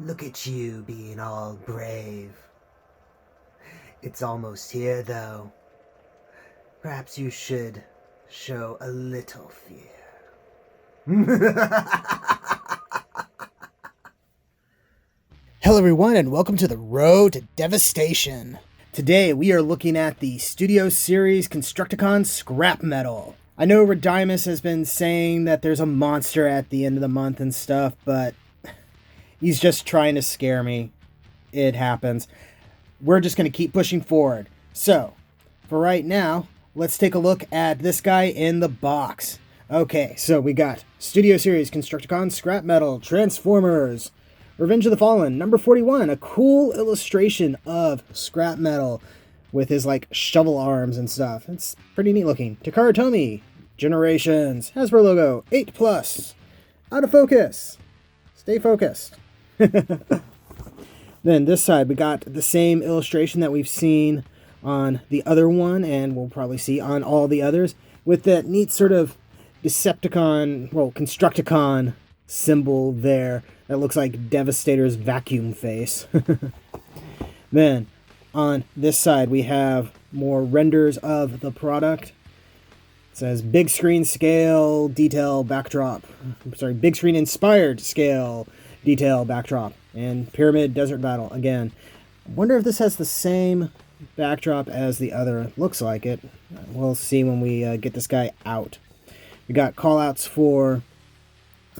Look at you being all brave. It's almost here, though. Perhaps you should show a little fear. Hello everyone, and welcome to the road to Devastation. Today we are looking at the Studio Series Constructicon Scrapmetal. I know Rodimus has been saying that there's a monster at the end of the month and stuff, but he's just trying to scare me. It happens. We're just going to keep pushing forward. So, for right now, let's take a look at this guy in the box. Okay, so we got Studio Series Constructicon Scrapmetal Transformers Revenge of the Fallen, number 41, a cool illustration of Scrapmetal with his, like, shovel arms and stuff. It's pretty neat looking. Takara Tomy, Generations, Hasbro logo, 8+, out of focus. Stay focused. Then this side, we got the same illustration that we've seen on the other one, and we'll probably see on all the others, with that neat sort of Decepticon, well, Constructicon symbol there that looks like Devastator's vacuum face. Then on this side we have more renders of the product. It says big screen scale detail backdrop. Sorry, big screen inspired scale detail backdrop. And Pyramid Desert Battle again. I wonder if this has the same backdrop as the other. Looks like it. We'll see when we get this guy out. We got callouts for,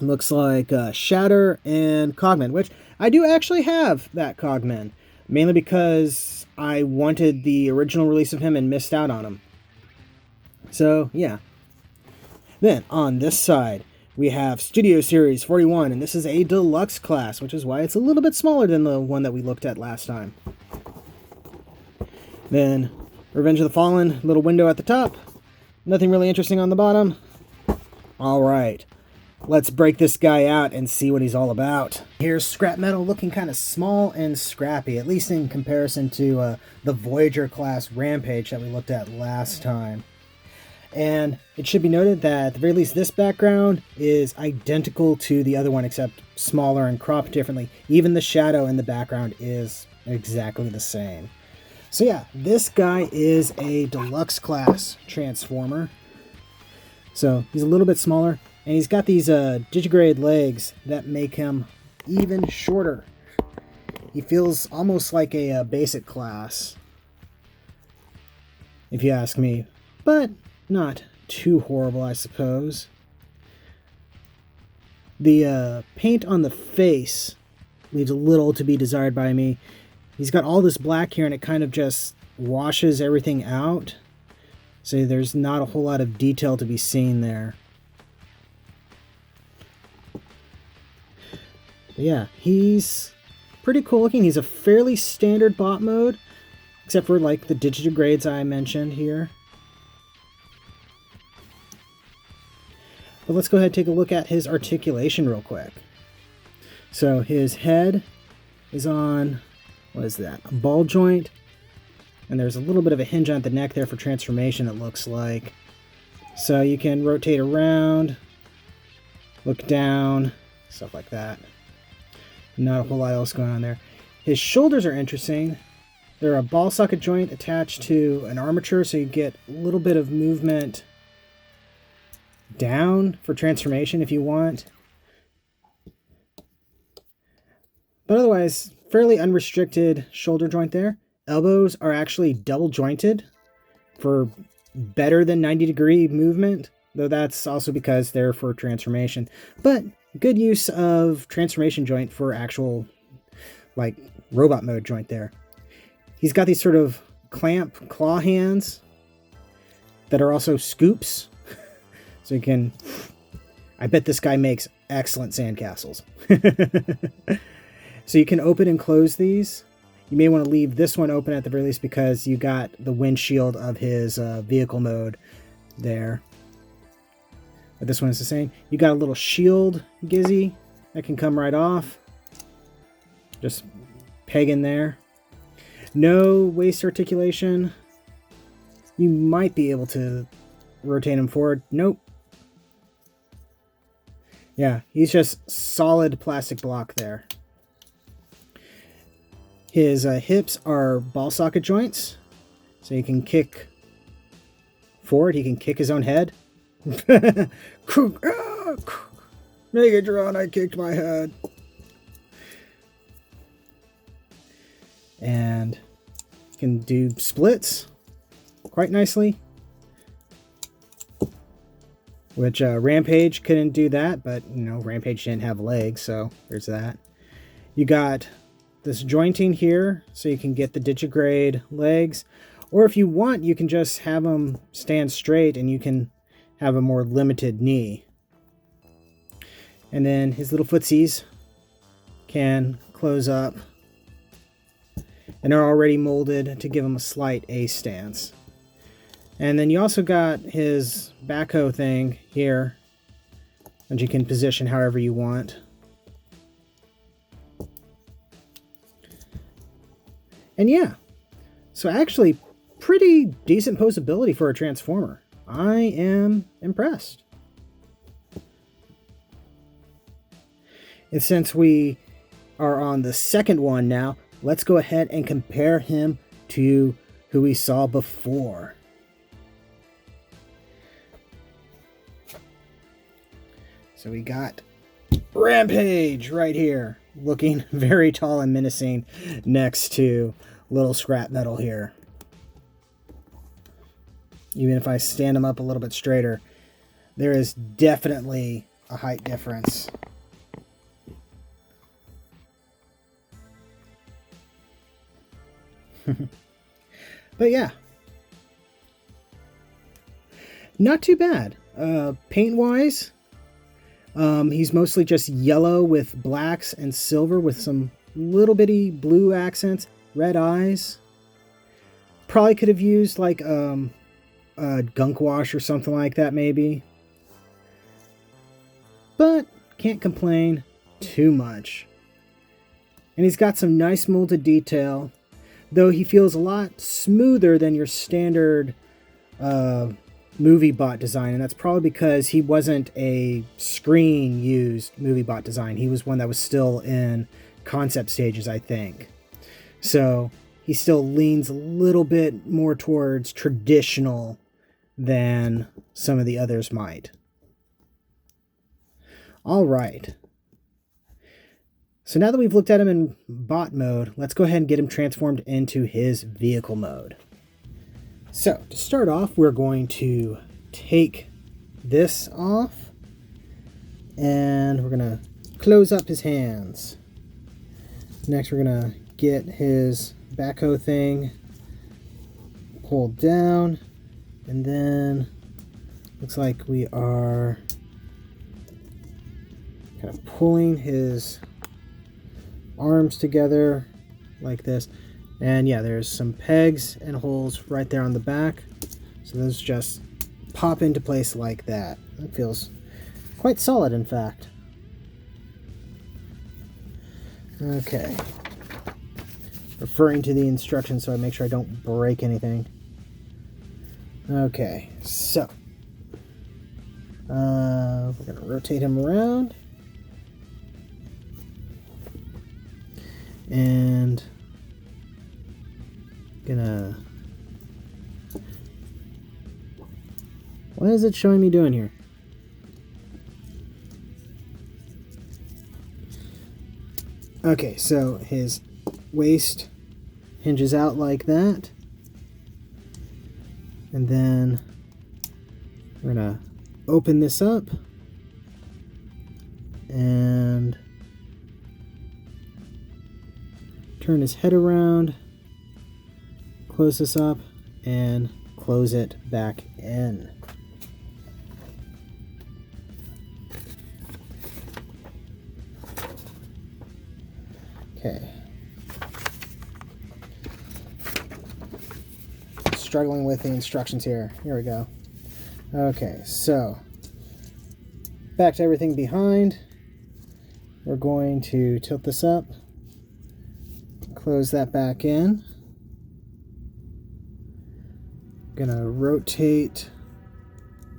looks like Shatter and Cogman, which I do actually have that Cogman, mainly because I wanted the original release of him and missed out on him. So, yeah. Then, on this side, we have Studio Series 41, and this is a deluxe class, which is why it's a little bit smaller than the one that we looked at last time. Then, Revenge of the Fallen, little window at the top. Nothing really interesting on the bottom. Alright, let's break this guy out and see what he's all about. Here's Scrapmetal looking kind of small and scrappy, at least in comparison to the Voyager class Rampage that we looked at last time. And it should be noted that at the very least this background is identical to the other one, except smaller and cropped differently. Even the shadow in the background is exactly the same. So yeah, this guy is a deluxe class Transformer. So he's a little bit smaller, and he's got these digigrade legs that make him even shorter. He feels almost like a basic class, if you ask me, but not too horrible, I suppose. The paint on the face leaves a little to be desired by me. He's got all this black here, and it kind of just washes everything out. So there's not a whole lot of detail to be seen there. But yeah, he's pretty cool looking. He's a fairly standard bot mode, except for like the digigrades I mentioned here. But let's go ahead and take a look at his articulation real quick. So his head is on, what is that, a ball joint. And there's a little bit of a hinge on the neck there for transformation, it looks like. So you can rotate around, look down, stuff like that. Not a whole lot else going on there. His shoulders are interesting. They're a ball socket joint attached to an armature, so you get a little bit of movement down for transformation if you want. But otherwise, fairly unrestricted shoulder joint there. Elbows are actually double jointed for better than 90-degree movement, though that's also because they're for transformation. But good use of transformation joint for actual, like, robot mode joint there. He's got these sort of clamp claw hands that are also scoops. So you can, I bet this guy makes excellent sandcastles. So you can open and close these. You may want to leave this one open at the very least because you got the windshield of his vehicle mode there. But this one is the same. You got a little shield gizzy that can come right off. Just peg in there. No waist articulation. You might be able to rotate him forward. Nope. Yeah, he's just solid plastic block there. His hips are ball socket joints, so he can kick forward. He can kick his own head. Megatron, I kicked my head. And can do splits quite nicely. Which Rampage couldn't do that, but you know, Rampage didn't have legs, so there's that. You got this jointing here, so you can get the digigrade legs. Or if you want, you can just have them stand straight and you can have a more limited knee. And then his little footsies can close up. And they're already molded to give him a slight A stance. And then you also got his backhoe thing here, and you can position however you want. And yeah, so actually pretty decent posability for a Transformer. I am impressed. And since we are on the second one now, let's go ahead and compare him to who we saw before. So we got Rampage right here, looking very tall and menacing next to little Scrapmetal here. Even if I stand him up a little bit straighter, there is definitely a height difference. But yeah, not too bad. Paint wise, he's mostly just yellow with blacks and silver with some little bitty blue accents, red eyes. Probably could have used like a gunk wash or something like that maybe, but can't complain too much. And he's got some nice molded detail, though he feels a lot smoother than your standard movie bot design, and that's probably because he wasn't a screen used movie bot design. He was one that was still in concept stages, I think. So he still leans a little bit more towards traditional than some of the others might. All right. So now that we've looked at him in bot mode, let's go ahead and get him transformed into his vehicle mode. So to start off, we're going to take this off and we're going to close up his hands. Next, we're going to get his backhoe thing pulled down, and then looks like we are kind of pulling his arms together like this. And yeah, there's some pegs and holes right there on the back, so those just pop into place like that. That feels quite solid, in fact. Okay, referring to the instructions so I make sure I don't break anything. Okay, so we're gonna rotate him around and gonna... What is it showing me doing here? Okay, so his waist hinges out like that. And then we're gonna open this up and turn his head around, close this up, and close it back in. Okay. Struggling with the instructions here. Here we go. Okay, so back to everything behind. We're going to tilt this up, close that back in. Gonna rotate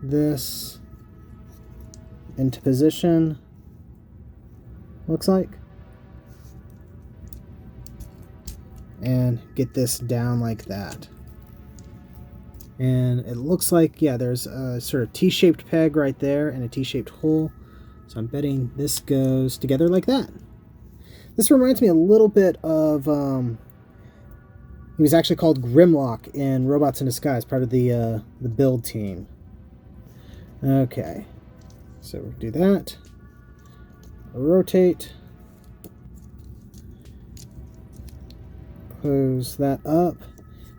this into position, looks like. and get this down like that. And it looks like, yeah, there's a sort of T-shaped peg right there and a T-shaped hole. So I'm betting this goes together like that. This reminds me a little bit of, he was actually called Grimlock in Robots in Disguise, part of the build team. Okay, so we'll do that. Rotate. Close that up.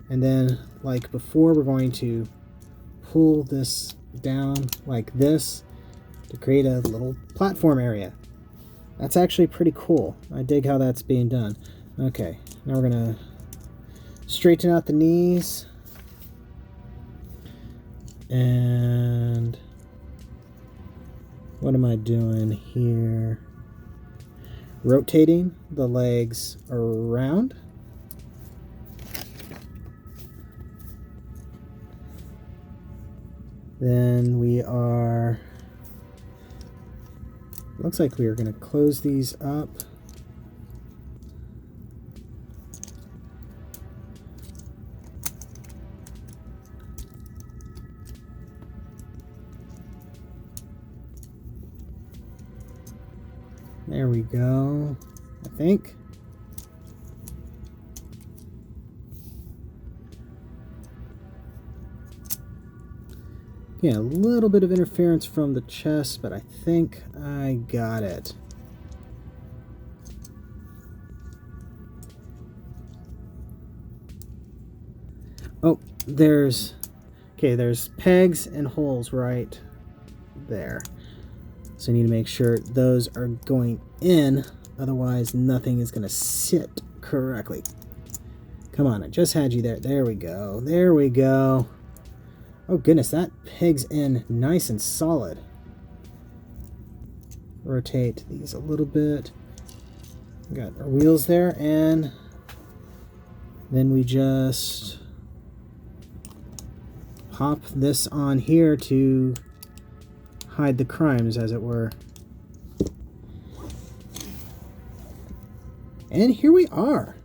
And then, like before, we're going to pull this down like this to create a little platform area. That's actually pretty cool. I dig how that's being done. Okay, now we're going to straighten out the knees. And what am I doing here? Rotating the legs around. Then we are, looks like we are going to close these up. There we go, I think. Yeah, a little bit of interference from the chest, but I think I got it. Oh, there's pegs and holes right there. So you need to make sure those are going in, otherwise nothing is going to sit correctly. Come on, I just had you there. There we go. There we go. Oh goodness, that peg's in nice and solid. Rotate these a little bit. Got our wheels there, and then we just pop this on here to hide the crimes, as it were. And here we are.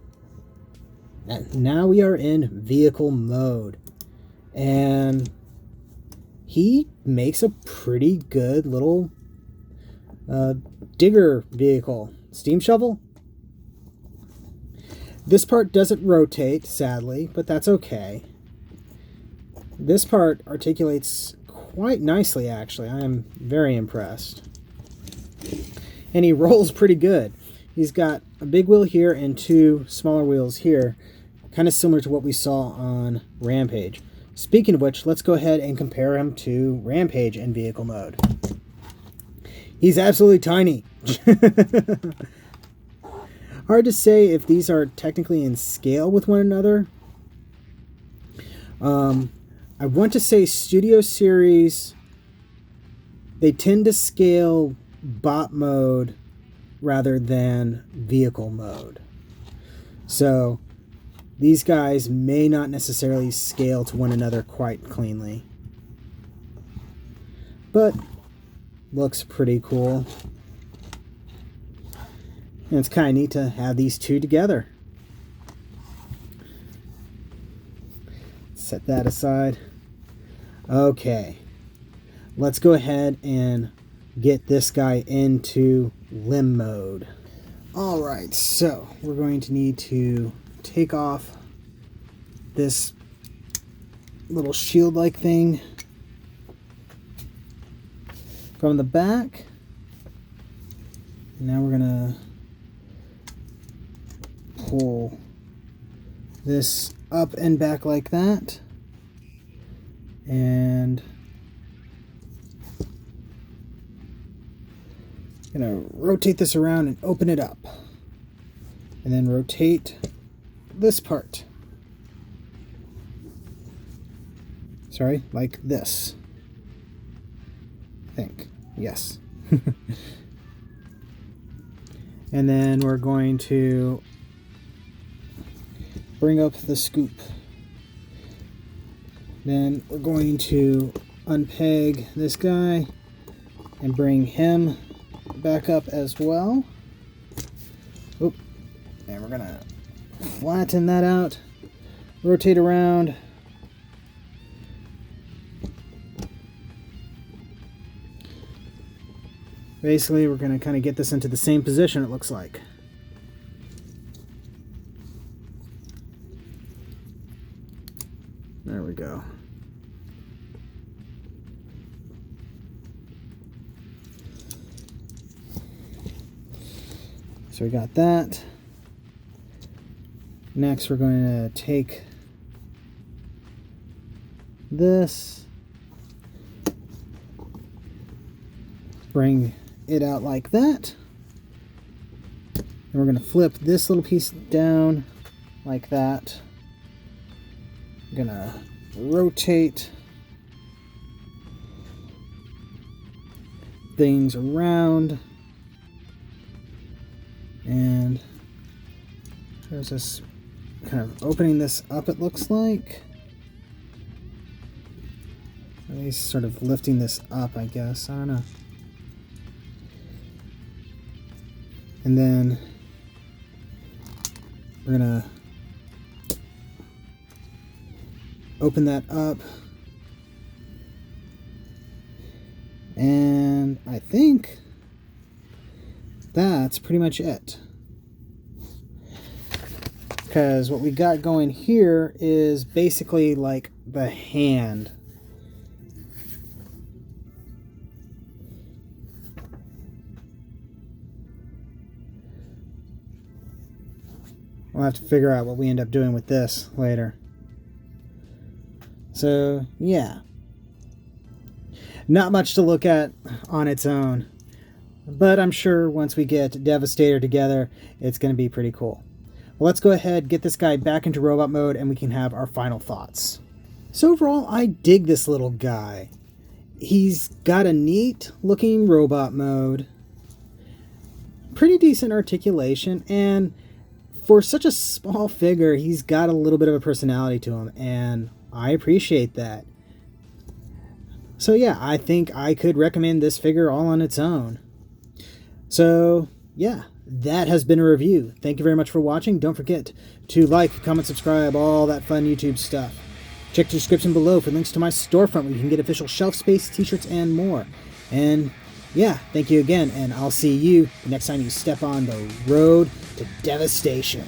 And now we are in vehicle mode. And he makes a pretty good little digger vehicle. Steam shovel. This part doesn't rotate, sadly, but that's okay. This part articulates quite nicely, actually. I am very impressed. And he rolls pretty good. He's got a big wheel here and two smaller wheels here, kind of similar to what we saw on Rampage. Speaking of which, let's go ahead and compare him to Rampage in vehicle mode. He's absolutely tiny. Hard to say if these are technically in scale with one another. I want to say Studio Series, they tend to scale bot mode rather than vehicle mode. So these guys may not necessarily scale to one another quite cleanly. But looks pretty cool. And it's kind of neat to have these two together. Set that aside. Okay. Let's go ahead and get this guy into limb mode. Alright, so we're going to need to take off this little shield-like thing from the back. Now we're going to pull this up and back like that. And I'm going to rotate this around and open it up. And then rotate this part. Sorry, like this. I think. Yes. And then we're going to bring up the scoop. Then we're going to unpeg this guy and bring him back up as well. Oop. And we're going to flatten that out, rotate around. Basically, we're going to kind of get this into the same position, it looks like. There we go. So we got that. Next, we're going to take this, bring it out like that. And we're going to flip this little piece down like that. I'm going to rotate things around. And there's this kind of opening this up, it looks like. At least sort of lifting this up, I guess. I don't know. And then we're going to open that up. And I think that's pretty much it. Because what we got going here is basically like the hand. We'll have to figure out what we end up doing with this later. So, yeah. Not much to look at on its own. But I'm sure once we get Devastator together, it's going to be pretty cool. Well, let's go ahead, get this guy back into robot mode, and we can have our final thoughts. So overall, I dig this little guy. He's got a neat looking robot mode, pretty decent articulation, and for such a small figure, he's got a little bit of a personality to him, and I appreciate that. So yeah, I think I could recommend this figure all on its own. So yeah, that has been a review. Thank you very much for watching. Don't forget to like, comment, subscribe, all that fun YouTube stuff. Check the description below for links to my storefront where you can get official shelf space, t-shirts, and more. And yeah, thank you again, and I'll see you the next time you step on the road to devastation.